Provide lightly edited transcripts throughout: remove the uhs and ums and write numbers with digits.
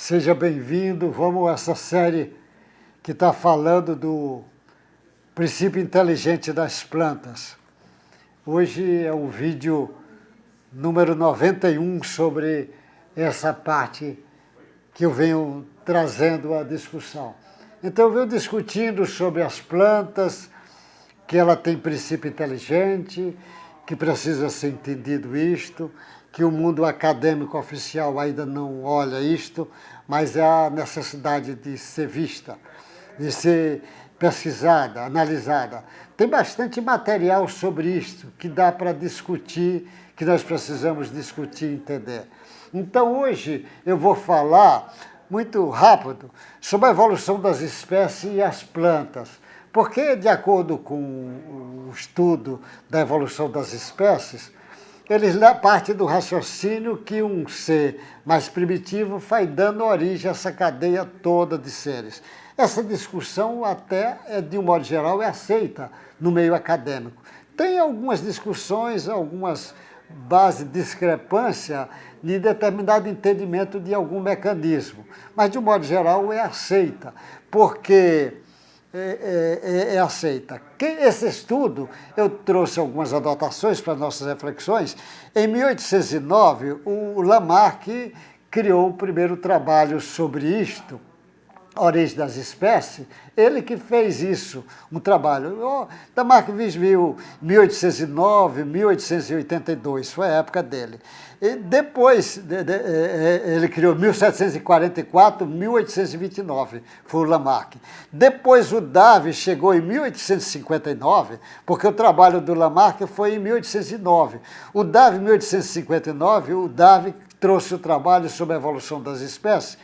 Seja bem-vindo. Vamos a essa série que está falando do princípio inteligente das plantas. Hoje é o vídeo número 91 sobre essa parte que eu venho trazendo à discussão. Então eu venho discutindo sobre as plantas, que ela tem princípio inteligente, que precisa ser entendido isto, que o mundo acadêmico oficial ainda não olha isto, mas é a necessidade de ser vista, de ser pesquisada, analisada. Tem bastante material sobre isto que dá para discutir, que nós precisamos discutir e entender. Então hoje eu vou falar muito rápido sobre a evolução das espécies e as plantas. Porque, de acordo com o estudo da evolução das espécies, eles partem do raciocínio que um ser mais primitivo vai dando origem a essa cadeia toda de seres. Essa discussão até, de um modo geral, é aceita no meio acadêmico. Tem algumas discussões, algumas bases de discrepância de determinado entendimento de algum mecanismo, mas, de um modo geral, é aceita, porque é aceita. Esse estudo, eu trouxe algumas anotações para nossas reflexões. Em 1809, o Lamarck criou o primeiro trabalho sobre isto, a origem das espécies. Ele que fez isso, um trabalho. Lamarck viu 1809, 1882, foi a época dele. E depois, ele criou 1744, 1829, foi o Lamarck. Depois o Davy chegou em 1859, porque o trabalho do Lamarck foi em 1809. O Davy, em 1859, o Davy trouxe o trabalho sobre a evolução das espécies.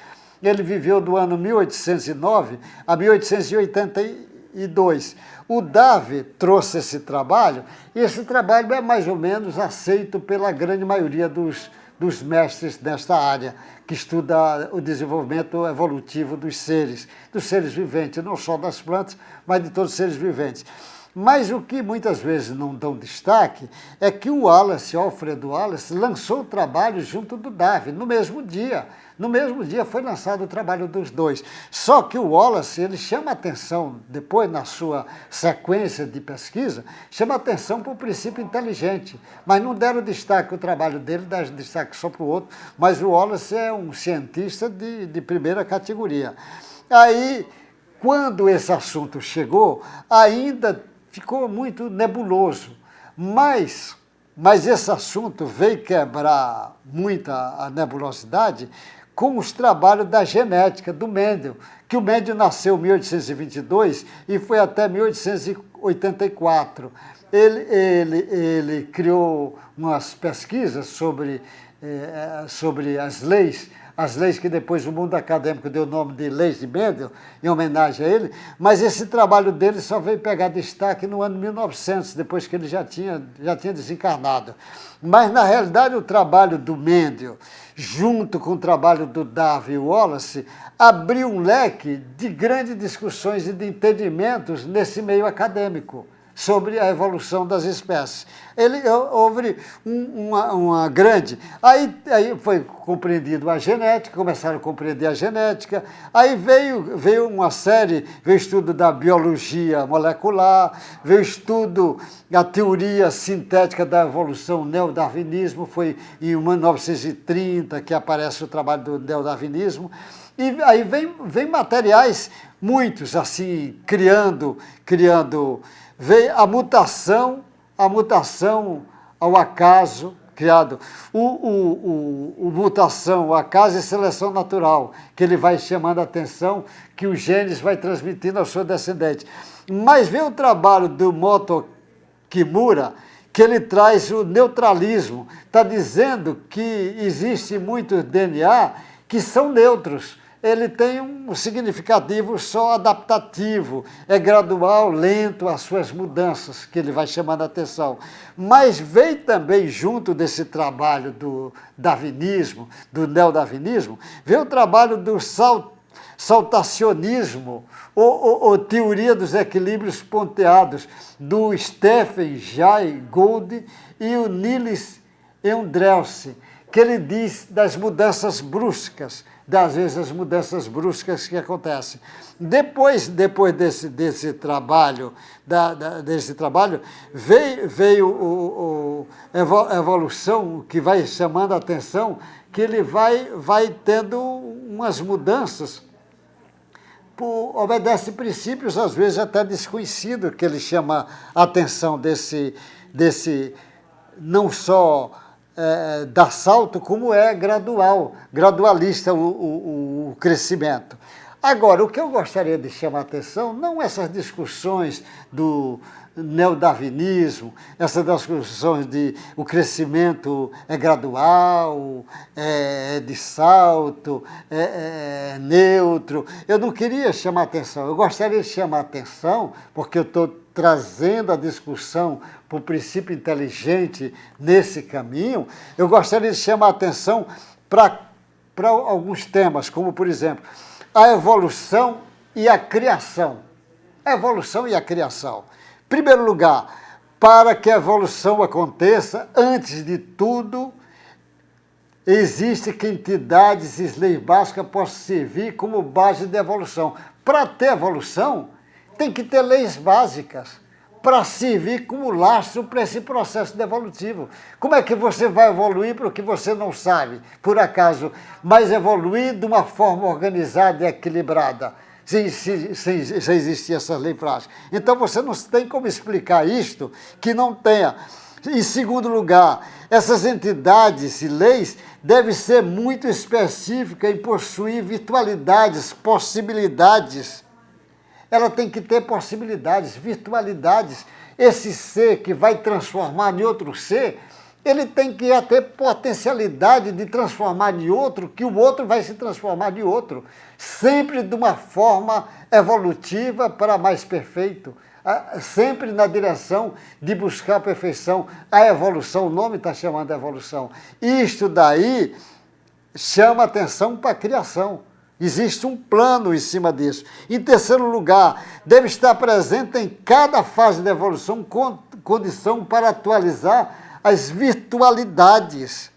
Ele viveu do ano 1809 a 1882. O Davy trouxe esse trabalho, e esse trabalho é mais ou menos aceito pela grande maioria dos mestres desta área, que estuda o desenvolvimento evolutivo dos seres viventes, não só das plantas, mas de todos os seres viventes. Mas o que muitas vezes não dão destaque é que o Alfred Wallace, lançou o trabalho junto do Davy, no mesmo dia. No mesmo dia foi lançado o trabalho dos dois. Só que o Wallace, ele chama atenção, depois na sua sequência de pesquisa, chama atenção para o princípio inteligente. Mas não deram destaque, o trabalho dele dá destaque só para o outro, mas o Wallace é um cientista de primeira categoria. Aí, quando esse assunto chegou, ainda ficou muito nebuloso, mas esse assunto veio quebrar muita a nebulosidade com os trabalhos da genética do Mendel, que o Mendel nasceu em 1822 e foi até 1884. Ele criou umas pesquisas sobre as leis que depois o mundo acadêmico deu o nome de leis de Mendel, em homenagem a ele, mas esse trabalho dele só veio pegar destaque no ano 1900, depois que ele já tinha desencarnado. Mas, na realidade, o trabalho do Mendel, junto com o trabalho do Davy e Wallace, abriu um leque de grandes discussões e de entendimentos nesse meio acadêmico sobre a evolução das espécies. Houve uma grande... Aí foi compreendido a genética, começaram a compreender a genética, aí veio uma série, veio o estudo da biologia molecular, veio o estudo da teoria sintética da evolução, o neodarwinismo, foi em 1930 que aparece o trabalho do neodarwinismo, e aí vem materiais, muitos, assim, criando veio a mutação ao acaso, criado, mutação, o acaso e seleção natural, que ele vai chamando a atenção, que os genes vai transmitindo ao seu descendente. Mas vem o trabalho do Moto Kimura, que ele traz o neutralismo, está dizendo que existe muitos DNA que são neutros. Ele tem um significativo só adaptativo, é gradual, lento as suas mudanças, que ele vai chamando a atenção. Mas veio também, junto desse trabalho do darwinismo, do neodarwinismo, veio o trabalho do saltacionismo, ou teoria dos equilíbrios ponteados, do Stephen Jay Gould e o Niels Eundrelse, que ele diz das mudanças bruscas, das vezes as mudanças bruscas que acontecem. Depois desse trabalho, veio a evolução, que vai chamando a atenção, que ele vai tendo umas mudanças, obedece princípios, às vezes até desconhecidos, que ele chama a atenção desse não só dá salto, como é gradualista o crescimento. Agora, o que eu gostaria de chamar a atenção, não essas discussões do neodarwinismo, essas discussões de o crescimento é gradual, é de salto, é neutro. Eu não queria chamar a atenção, eu gostaria de chamar a atenção, porque eu estou trazendo a discussão para o princípio inteligente nesse caminho, eu gostaria de chamar a atenção para alguns temas, como, por exemplo, a evolução e a criação. A evolução e a criação. Em primeiro lugar, para que a evolução aconteça, antes de tudo, existe que entidades e leis básicas possam servir como base de evolução. Para ter evolução, tem que ter leis básicas para servir como lastro para esse processo evolutivo. Como é que você vai evoluir para o que você não sabe, por acaso, mas evoluir de uma forma organizada e equilibrada, sem existir essas leis práticas? Então você não tem como explicar isto que não tenha. Em segundo lugar, essas entidades e leis devem ser muito específicas e possuir virtualidades, possibilidades. Ela tem que ter possibilidades, virtualidades. Esse ser que vai transformar em outro ser, ele tem que ter potencialidade de transformar em outro, que o outro vai se transformar em outro. Sempre de uma forma evolutiva para mais perfeito. Sempre na direção de buscar a perfeição. A evolução, o nome está chamando de evolução. Isto daí chama atenção para a criação. Existe um plano em cima disso. Em terceiro lugar, deve estar presente em cada fase da evolução condição para atualizar as virtualidades.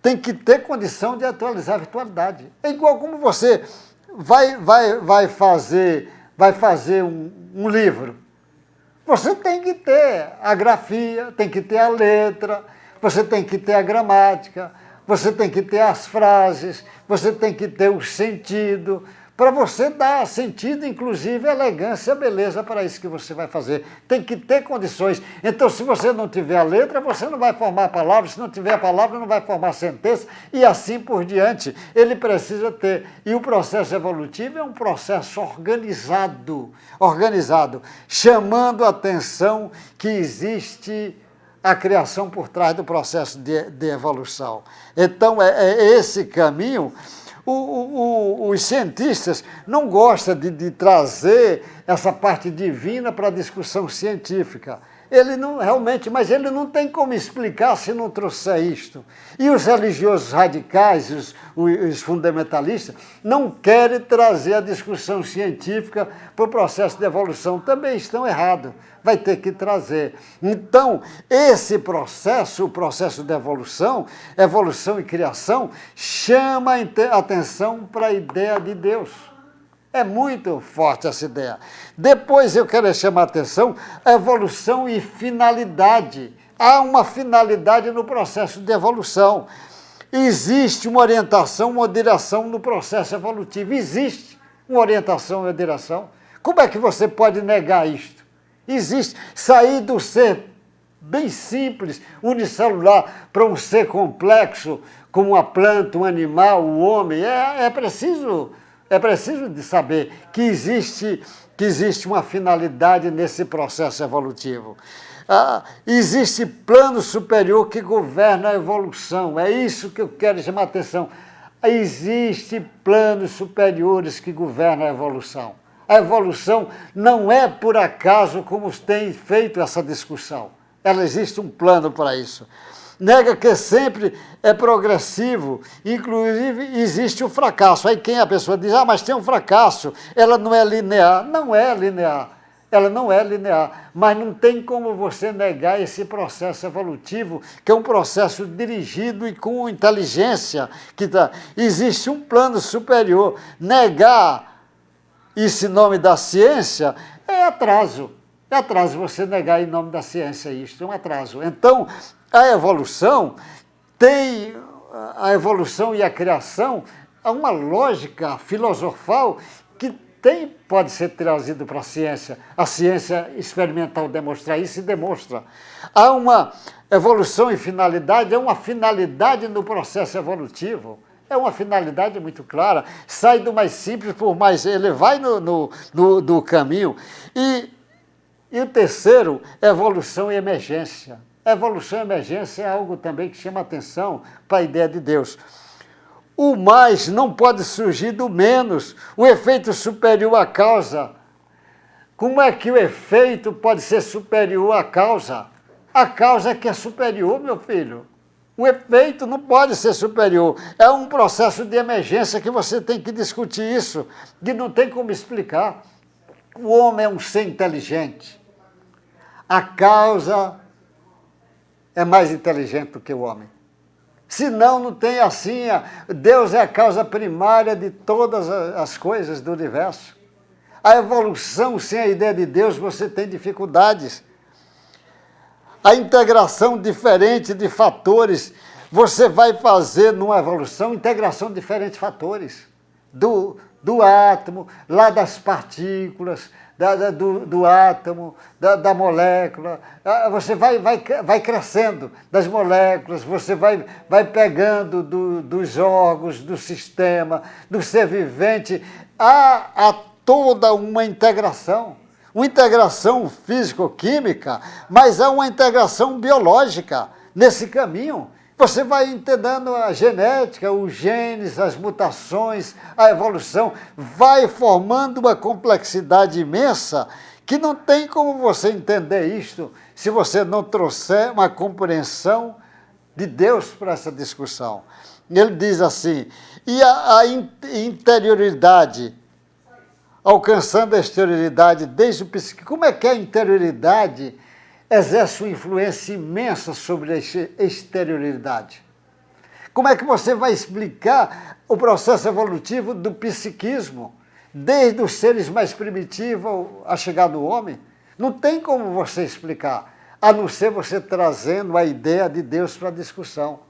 Tem que ter condição de atualizar a virtualidade. É igual como você vai fazer um livro. Você tem que ter a grafia, tem que ter a letra, você tem que ter a gramática, você tem que ter as frases, você tem que ter o sentido, para você dar sentido, inclusive elegância, beleza para isso que você vai fazer. Tem que ter condições. Então, se você não tiver a letra, você não vai formar palavras, se não tiver a palavra, não vai formar sentença, e assim por diante. Ele precisa ter. E o processo evolutivo é um processo organizado, chamando a atenção que existe a criação por trás do processo de evolução. Então, é esse caminho. Os cientistas não gostam de trazer essa parte divina para a discussão científica. Ele não, realmente, mas ele não tem como explicar se não trouxer isto. E os religiosos radicais, os fundamentalistas, não querem trazer a discussão científica para o processo de evolução. Também estão errados. Vai ter que trazer. Então, esse processo, o processo de evolução e criação, chama a atenção para a ideia de Deus. É muito forte essa ideia. Depois eu quero chamar a atenção a evolução e finalidade. Há uma finalidade no processo de evolução. Existe uma orientação, uma direção no processo evolutivo. Existe uma orientação e uma direção. Como é que você pode negar isto? Existe. Sair do ser bem simples, unicelular, para um ser complexo, como uma planta, um animal, o homem, é preciso de saber que existe uma finalidade nesse processo evolutivo. Existe plano superior que governa a evolução. É isso que eu quero chamar a atenção. Existem planos superiores que governam a evolução. A evolução não é por acaso como tem feito essa discussão. Ela existe um plano para isso. Nega que sempre é progressivo, inclusive existe o fracasso. Aí quem a pessoa diz, mas tem um fracasso, ela não é linear. Não é linear. ela não é linear, mas não tem como você negar esse processo evolutivo, que é um processo dirigido e com inteligência, existe um plano superior. Negar isso em nome da ciência é atraso. É atraso você negar em nome da ciência isso, é um atraso. Então, a evolução e a criação, há uma lógica filosofal que pode ser trazido para a ciência experimental demonstra isso e demonstra. Há uma evolução e finalidade, é uma finalidade no processo evolutivo, é uma finalidade muito clara, sai do mais simples por mais, ele vai no caminho. E o terceiro, evolução e emergência. Evolução e emergência é algo também que chama atenção para a ideia de Deus. O mais não pode surgir do menos, o efeito superior à causa. Como é que o efeito pode ser superior à causa? A causa é que é superior, meu filho. O efeito não pode ser superior. É um processo de emergência que você tem que discutir isso, que não tem como explicar. O homem é um ser inteligente. A causa é mais inteligente do que o homem. Senão não tem assim, Deus é a causa primária de todas as coisas do universo. A evolução sem a ideia de Deus, você tem dificuldades. A integração diferente de fatores, você vai fazer numa evolução integração de diferentes fatores. Do átomo, lá das partículas, do átomo, da molécula, você vai crescendo das moléculas, você vai pegando dos órgãos, do sistema, do ser vivente, há toda uma integração físico-química, mas há uma integração biológica nesse caminho. Você vai entendendo a genética, os genes, as mutações, a evolução, vai formando uma complexidade imensa que não tem como você entender isto se você não trouxer uma compreensão de Deus para essa discussão. Ele diz assim, e a interioridade, alcançando a exterioridade desde o psique. Como é que a interioridade exerce uma influência imensa sobre a exterioridade? Como é que você vai explicar o processo evolutivo do psiquismo, desde os seres mais primitivos a chegar no homem? Não tem como você explicar, a não ser você trazendo a ideia de Deus para a discussão.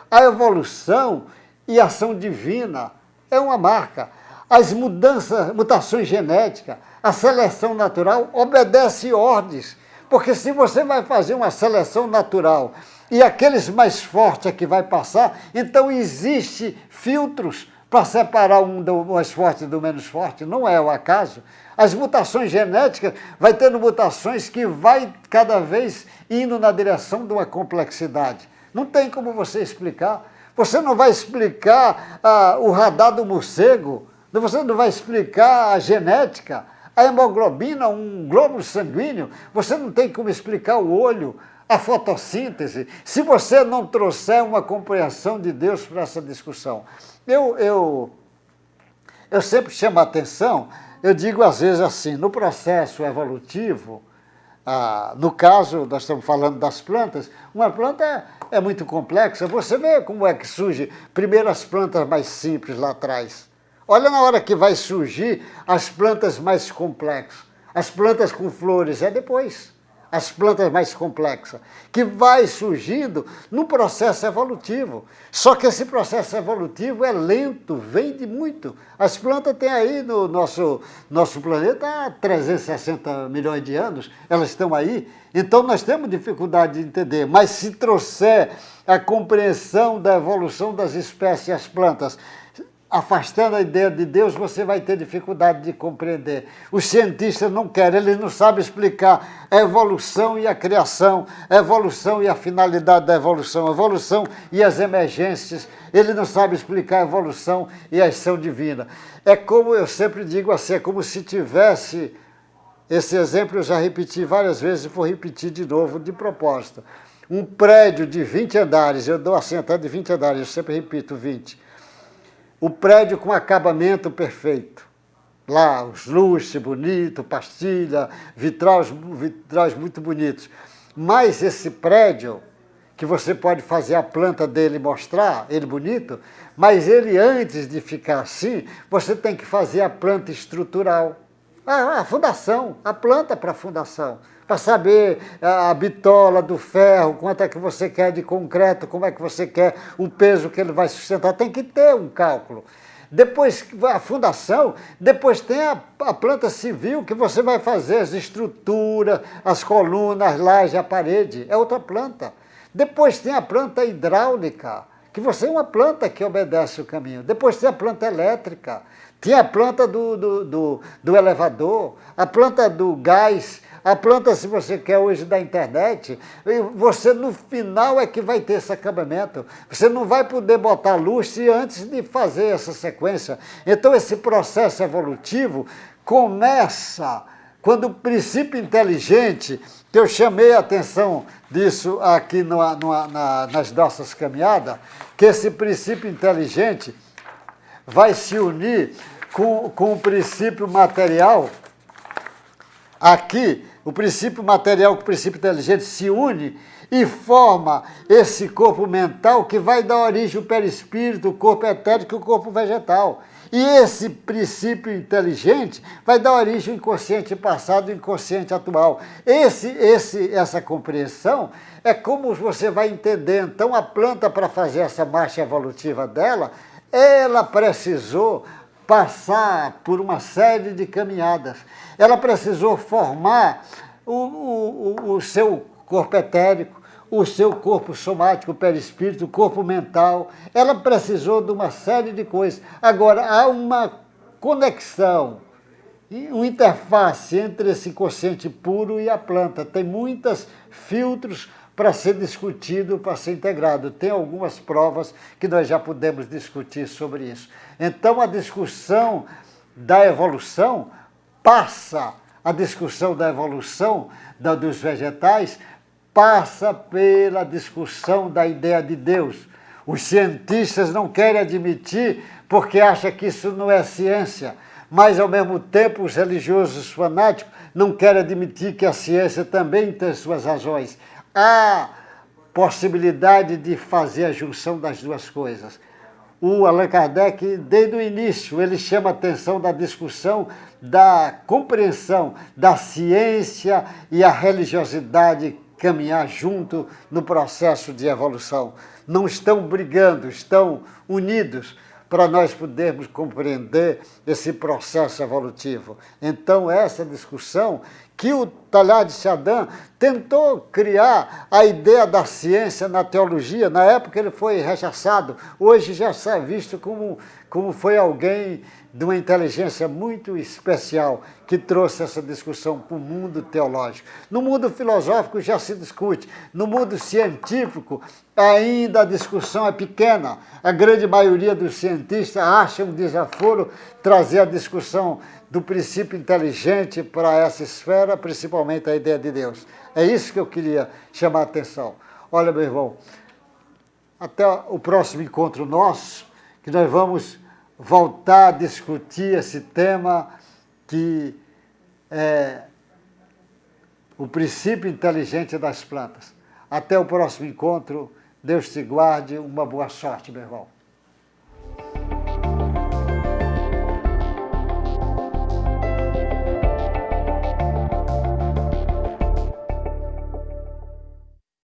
A evolução e a ação divina é uma marca. As mutações genéticas, a seleção natural obedece ordens. Porque se você vai fazer uma seleção natural e aqueles mais fortes é que vai passar, então existe filtros para separar um do mais forte do menos forte, não é o acaso. As mutações genéticas, vai tendo mutações que vai cada vez indo na direção de uma complexidade. Não tem como você explicar. Você não vai explicar o radar do morcego, você não vai explicar a genética, a hemoglobina, um glóbulo sanguíneo, você não tem como explicar o olho, a fotossíntese, se você não trouxer uma compreensão de Deus para essa discussão. Eu sempre chamo a atenção, eu digo às vezes assim, no processo evolutivo, no caso, nós estamos falando das plantas, uma planta é muito complexa, você vê como é que surge primeiro as plantas mais simples lá atrás. Olha na hora que vai surgir as plantas mais complexas. As plantas com flores é depois. As plantas mais complexas. Que vai surgindo no processo evolutivo. Só que esse processo evolutivo é lento, vem de muito. As plantas têm aí no nosso planeta há 360 milhões de anos. Elas estão aí. Então nós temos dificuldade de entender. Mas se trouxer a compreensão da evolução das espécies e as plantas, afastando a ideia de Deus, você vai ter dificuldade de compreender. Os cientistas não querem, eles não sabem explicar a evolução e a criação, a evolução e a finalidade da evolução, a evolução e as emergências. Ele não sabe explicar a evolução e a ação divina. É como eu sempre digo assim, é como se tivesse, esse exemplo eu já repeti várias vezes e vou repetir de novo, de propósito. Um prédio de 20 andares, eu dou assim até de 20 andares, eu sempre repito 20. O prédio com acabamento perfeito. lá os lustres bonitos, pastilha, vitrais muito bonitos. Mas esse prédio, que você pode fazer a planta dele e mostrar ele bonito, mas ele antes de ficar assim, você tem que fazer a planta estrutural. A fundação, a planta para a fundação. Para saber a bitola do ferro, quanto é que você quer de concreto, como é que você quer o peso que ele vai sustentar. Tem que ter um cálculo. Depois a fundação, depois tem a planta civil, que você vai fazer as estruturas, as colunas, as lajes, a parede. É outra planta. Depois tem a planta hidráulica, que você é uma planta que obedece o caminho. Depois tem a planta elétrica, tem a planta do elevador, a planta do gás, a planta, se você quer hoje, da internet. Você no final é que vai ter esse acabamento. Você não vai poder botar luz antes de fazer essa sequência. Então esse processo evolutivo começa quando o princípio inteligente, que eu chamei a atenção disso aqui nas nossas caminhadas, que esse princípio inteligente vai se unir com o princípio material. Aqui, o princípio material com o princípio inteligente se une e forma esse corpo mental que vai dar origem ao perispírito, o corpo etérico e o corpo vegetal. E esse princípio inteligente vai dar origem ao inconsciente passado e ao inconsciente atual. Essa compreensão é como você vai entender. Então, a planta, para fazer essa marcha evolutiva dela, ela precisou passar por uma série de caminhadas. Ela precisou formar o seu corpo etérico, o seu corpo somático, o perispírito, o corpo mental. Ela precisou de uma série de coisas. Agora, há uma conexão, uma interface entre esse consciente puro e a planta. Tem muitos filtros para ser discutido, para ser integrado. Tem algumas provas que nós já podemos discutir sobre isso. Então, a discussão da evolução passa, a discussão da evolução dos vegetais passa pela discussão da ideia de Deus. Os cientistas não querem admitir porque acham que isso não é ciência, mas, ao mesmo tempo, os religiosos fanáticos não querem admitir que a ciência também tem suas razões. Há possibilidade de fazer a junção das duas coisas. O Allan Kardec, desde o início, ele chama a atenção da discussão, da compreensão da ciência e a religiosidade caminhar junto no processo de evolução. Não estão brigando, estão unidos para nós podermos compreender esse processo evolutivo. Então, essa discussão que o Teilhard de Chardin tentou criar a ideia da ciência na teologia. Na época ele foi rechaçado, hoje já está visto como foi alguém de uma inteligência muito especial que trouxe essa discussão para o mundo teológico. No mundo filosófico já se discute, no mundo científico ainda a discussão é pequena. A grande maioria dos cientistas acham um desaforo trazer a discussão do princípio inteligente para essa esfera, principalmente a ideia de Deus. É isso que eu queria chamar a atenção. Olha, meu irmão, até o próximo encontro nosso, que nós vamos voltar a discutir esse tema que é o princípio inteligente das plantas. Até o próximo encontro. Deus te guarde. Uma boa sorte, meu irmão.